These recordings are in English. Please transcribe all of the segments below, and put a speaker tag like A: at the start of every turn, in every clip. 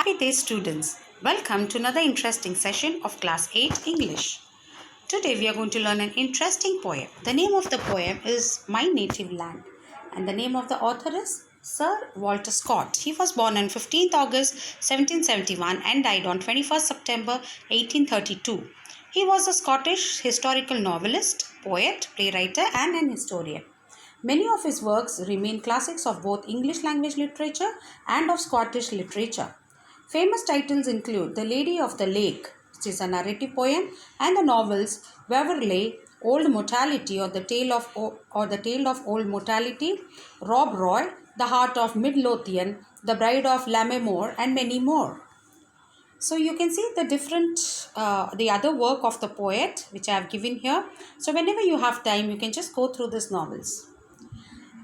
A: Happy day, students. Welcome to another interesting session of Class 8 English. Today we are going to learn an interesting poem. The name of the poem is My Native Land, and the name of the author is Sir Walter Scott. He was born on 15th August 1771 and died on 21st September 1832. He was a Scottish historical novelist, poet, playwright, and an historian. Many of his works remain classics of both English language literature and of Scottish literature. Famous titles include The Lady of the Lake, which is a narrative poem, and the novels Waverley, Old Mortality, or the Tale of Old Mortality, Rob Roy, The Heart of Midlothian, The Bride of Lammermoor, and many more. So you can see the other work of the poet which I have given here. So whenever you have time, you can just go through these novels.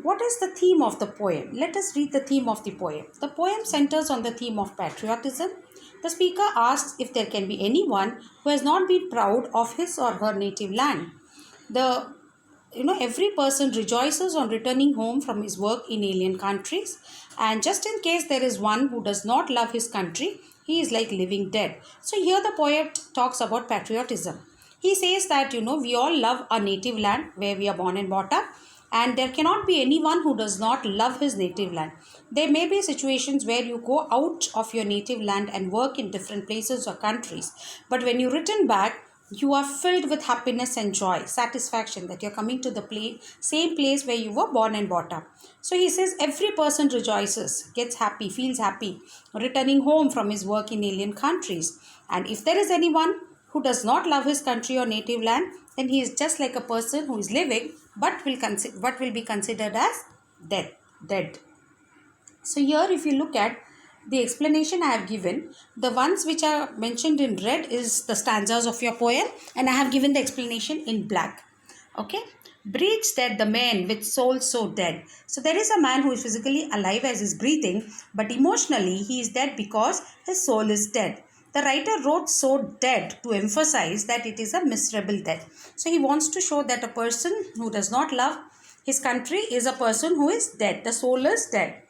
A: What is the theme of the poem? Let us read the theme of the poem. The poem centers on the theme of patriotism. The speaker asks if there can be anyone who has not been proud of his or her native land. Every person rejoices on returning home from his work in alien countries, and just in case there is one who does not love his country, he is like living dead. So here the poet talks about patriotism. He says that we all love our native land where we are born and brought up, and there cannot be anyone who does not love his native land. There may be situations where you go out of your native land and work in different places or countries, but when you return back, you are filled with happiness and joy, satisfaction that you're coming to the same place where you were born and brought up. So he says every person rejoices, gets happy, feels happy, returning home from his work in alien countries. And if there is anyone who does not love his country or native land, then he is just like a person who is living but will be considered as dead. So here if you look at the explanation I have given, the ones which are mentioned in red is the stanzas of your poem, and I have given the explanation in black. Okay. Breathes dead the man with soul so dead. So there is a man who is physically alive as is breathing, but emotionally he is dead because his soul is dead. The writer wrote so dead to emphasize that it is a miserable death. So he wants to show that a person who does not love his country is a person who is dead. The soul is dead.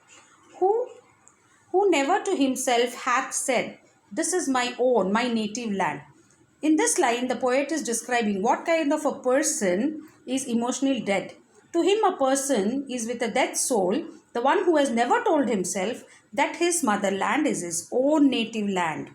A: Who never to himself hath said, "This is my own, my native land." In this line, the poet is describing what kind of a person is emotionally dead. To him, a person is with a dead soul, the one who has never told himself that his motherland is his own native land.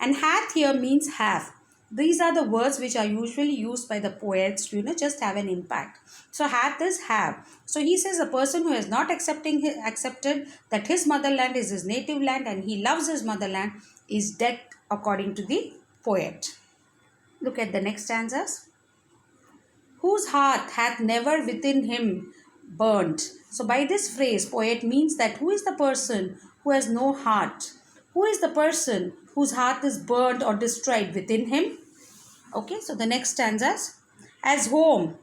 A: And hath here means have. These are the words which are usually used by the poets to just have an impact. So hath is have. So he says a person who has not accepted that his motherland is his native land and he loves his motherland is dead according to the poet. Look at the next stanzas. Whose heart hath never within him burnt. So by this phrase, poet means that who is the person who has no heart? Who is the person whose heart is burnt or destroyed within him? Okay, so the next stanzas. As home,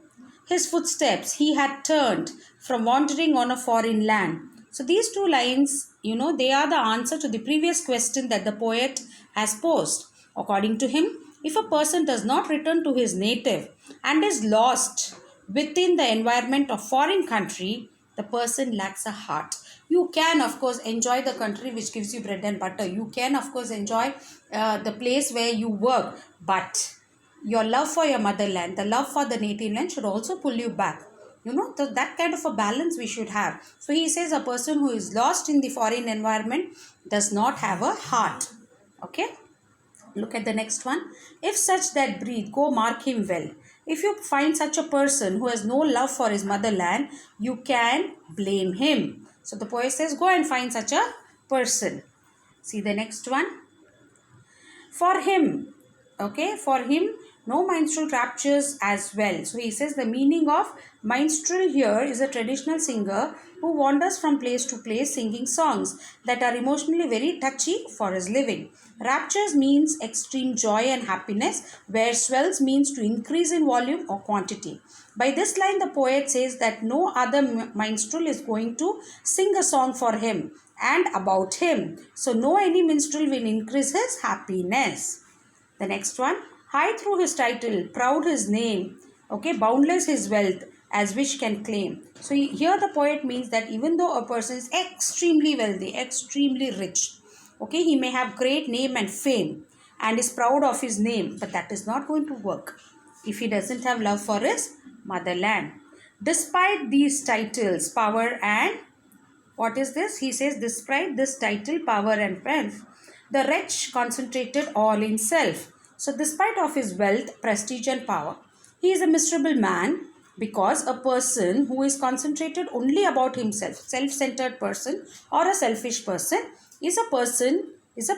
A: his footsteps he had turned from wandering on a foreign land. So these two lines, they are the answer to the previous question that the poet has posed. According to him, if a person does not return to his native and is lost within the environment of foreign country, the person lacks a heart. You can, of course, enjoy the country which gives you bread and butter. You can, of course, enjoy the place where you work. But your love for your motherland, the love for the native land should also pull you back. That kind of a balance we should have. So he says a person who is lost in the foreign environment does not have a heart. Okay. Look at the next one. If such that breathe, go mark him well. If you find such a person who has no love for his motherland, you can blame him. So the poet says, go and find such a person. See the next one. For him, no minstrel raptures as well. So he says the meaning of minstrel here is a traditional singer who wanders from place to place singing songs that are emotionally very touchy for his living. Raptures means extreme joy and happiness, where swells means to increase in volume or quantity. By this line, the poet says that no other minstrel is going to sing a song for him and about him. So no any minstrel will increase his happiness. The next one. High through his title, proud his name, boundless his wealth, as which can claim. So here the poet means that even though a person is extremely wealthy, extremely rich, Okay, he may have great name and fame and is proud of his name, but that is not going to work if he doesn't have love for his motherland. Despite these titles, power and what is this? He says, despite this title, power and wealth, the wretch concentrated all in self. So, despite of his wealth, prestige and power, he is a miserable man, because a person who is concentrated only about himself, self-centered person or a selfish person, is a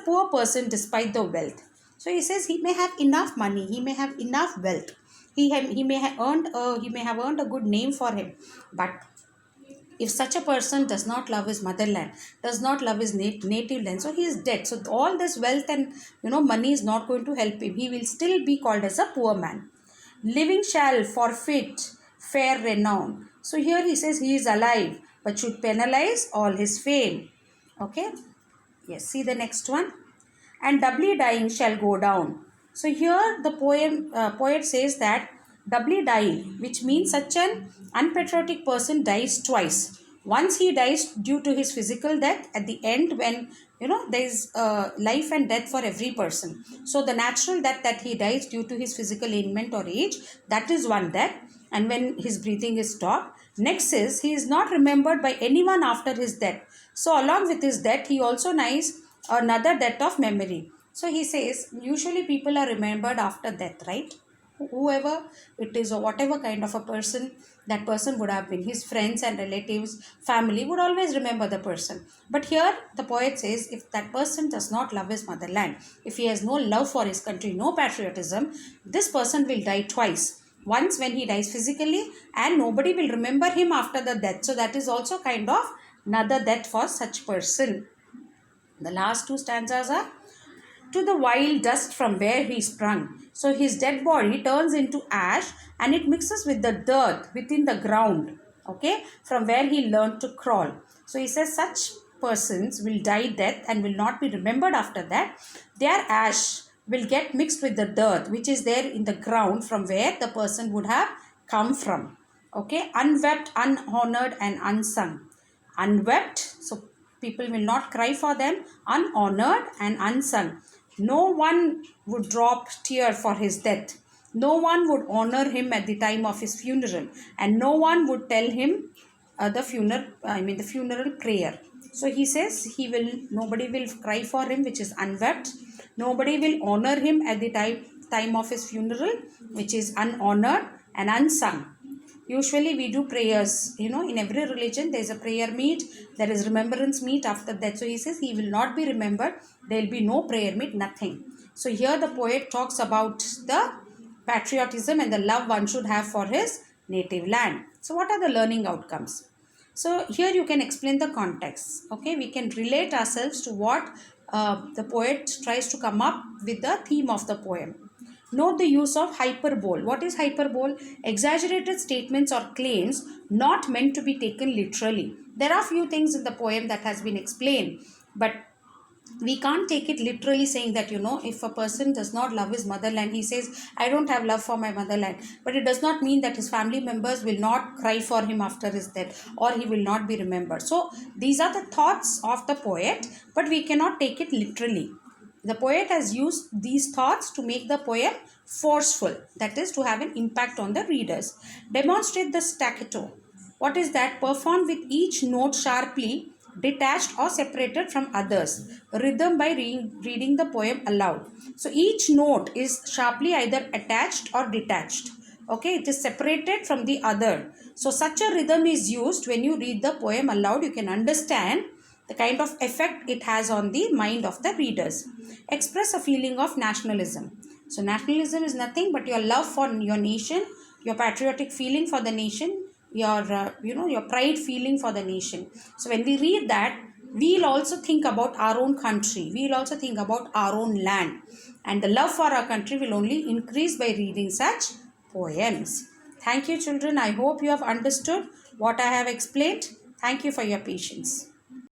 A: poor person despite the wealth. So he says he may have enough money, he may have enough wealth, he may have earned a good name for him, but if such a person does not love his motherland, does not love his native land, so he is dead. So all this wealth and money is not going to help him. He will still be called as a poor man. Living shall forfeit fair renown. So here he says he is alive but should penalize all his fame. Okay, yes, see the next one. And doubly dying shall go down. So here the poet says that doubly dying, which means such an unpatriotic person dies twice. Once he dies due to his physical death at the end, when there is life and death for every person. So the natural death that he dies due to his physical ailment or age, that is one death, and when his breathing is stopped. Next is he is not remembered by anyone after his death. So along with his death, he also dies another death of memory. So he says usually people are remembered after death, right? Whoever it is or whatever kind of a person that person would have been, his friends and relatives, family would always remember the person. But here the poet says if that person does not love his motherland, if he has no love for his country, no patriotism, this person will die twice. Once when he dies physically, and nobody will remember him after the death. So that is also kind of another death for such person. The last two stanzas are, to the vile dust from where he sprung. So his dead body turns into ash and it mixes with the dirt within the ground, okay, from where he learned to crawl. So he says such persons will die death and will not be remembered after that. Their ash will get mixed with the dirt which is there in the ground from where the person would have come from. Okay, unwept, unhonored and unsung. Unwept, so people will not cry for them. Unhonored and unsung. No one would drop tear for his death. No one would honor him at the time of his funeral, and no one would tell him the funeral prayer. So he says nobody will cry for him, which is unwept. Nobody will honor him at the time of his funeral, which is unhonored and unsung. Usually we do prayers, in every religion there is a prayer meet, there is remembrance meet after that. So he says he will not be remembered, there will be no prayer meet, nothing. So here the poet talks about the patriotism and the love one should have for his native land. So what are the learning outcomes? So here you can explain the context. Okay, we can relate ourselves to what the poet tries to come up with the theme of the poem. Note the use of hyperbole. What is hyperbole? Exaggerated statements or claims not meant to be taken literally. There are few things in the poem that has been explained, but we can't take it literally, saying that if a person does not love his motherland, he says I don't have love for my motherland, but it does not mean that his family members will not cry for him after his death or he will not be remembered. So these are the thoughts of the poet, but we cannot take it literally. The poet has used these thoughts to make the poem forceful, that is to have an impact on the readers. Demonstrate the staccato. What is that? Perform with each note sharply detached or separated from others. Rhythm by reading the poem aloud. So each note is sharply either attached or detached. Okay, it is separated from the other. So such a rhythm is used when you read the poem aloud. You can understand the kind of effect it has on the mind of the readers. Express a feeling of nationalism. So nationalism is nothing but your love for your nation, your patriotic feeling for the nation, your pride feeling for the nation. So when we read that, we'll also think about our own country. We'll also think about our own land. And the love for our country will only increase by reading such poems. Thank you, children. I hope you have understood what I have explained. Thank you for your patience.